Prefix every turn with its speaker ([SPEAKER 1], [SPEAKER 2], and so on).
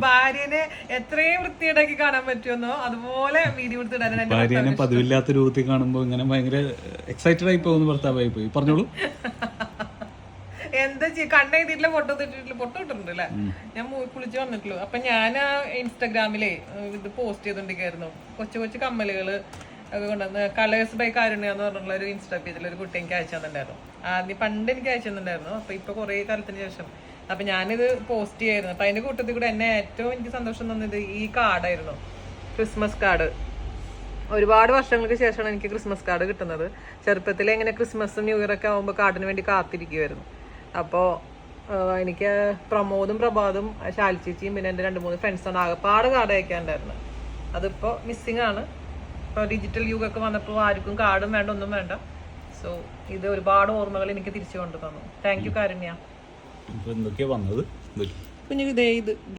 [SPEAKER 1] ഭാര്യനെ എത്രയും വൃത്തിയുണ്ടാക്കി കാണാൻ പറ്റുമെന്നോ അതുപോലെ വീഡിയോ എടുത്തിടാൻ
[SPEAKER 2] ഭാര്യനെ പതിവില്ലാത്ത രൂപത്തിൽ കാണുമ്പോ ഇങ്ങനെ ഭയങ്കര എക്സൈറ്റഡ് ആയി പോകുന്ന ഭർത്താവായി പോയി. പറഞ്ഞോളൂ.
[SPEAKER 1] എന്താ കണ്ണെഴുതിട്ടില്ല, പൊട്ടോ ഇട്ടിട്ടുണ്ട് അല്ലെ. ഞാൻ കുളിച്ച് വന്നിട്ടുള്ളൂ. അപ്പൊ ഞാൻ ഇൻസ്റ്റാഗ്രാമിലെ ഇത് പോസ്റ്റ് ചെയ്തോണ്ടിരിക്കായിരുന്നു. കൊച്ചു കമ്മലുകള് ഒക്കെ കൊണ്ടുവന്ന് കളേഴ്സ് ബൈ കാരുണ്യ എന്ന് പറഞ്ഞിട്ടുള്ള ഒരു ഇൻസ്റ്റാ പേജിൽ ഒരു കുട്ടി എനിക്ക് അയച്ചു തന്നിട്ടുണ്ടായിരുന്നു. ആദ്യം പണ്ട് എനിക്ക് അയച്ചു തന്നിട്ടുണ്ടായിരുന്നു. അപ്പൊ ഇപ്പൊ കുറെ കാലത്തിന് ശേഷം അപ്പൊ ഞാനിത് പോസ്റ്റ് ചെയ്യായിരുന്നു. അപ്പൊ അതിന്റെ കൂട്ടത്തിൽ കൂടെ എന്നെ ഏറ്റവും എനിക്ക് സന്തോഷം തന്നത് ഈ കാർഡായിരുന്നു, ക്രിസ്മസ് കാർഡ്. ഒരുപാട് വർഷങ്ങൾക്ക് ശേഷമാണ് എനിക്ക് ക്രിസ്മസ് കാർഡ് കിട്ടുന്നത്. ചെറുപ്പത്തിൽ എങ്ങനെ ക്രിസ്മസും ന്യൂ ഇയർ ഒക്കെ ആകുമ്പോൾ കാർഡിന് വേണ്ടി കാത്തിരിക്കുമായിരുന്നു. അപ്പോൾ എനിക്ക് പ്രമോദും പ്രഭാതും ശാലിച്ചേച്ചിയും പിന്നെ എൻ്റെ 2-3 ഫ്രണ്ട്സാണ് ആകെപ്പാട് കാർഡ് അയക്കാനുണ്ടായിരുന്നത്. അതിപ്പോൾ മിസ്സിങ് ആണ്. ഇപ്പോൾ ഡിജിറ്റൽ യുഗമൊക്കെ വന്നപ്പോൾ ആർക്കും കാർഡും വേണ്ട, ഒന്നും വേണ്ട. സോ ഇത് ഒരുപാട് ഓർമ്മകൾ എനിക്ക് തിരിച്ചു കൊണ്ടു തന്നു. താങ്ക് യു കാരുണ്യ.
[SPEAKER 2] എന്തൊക്കെയാ വന്നത്
[SPEAKER 1] കുഞ്ഞു ഇത്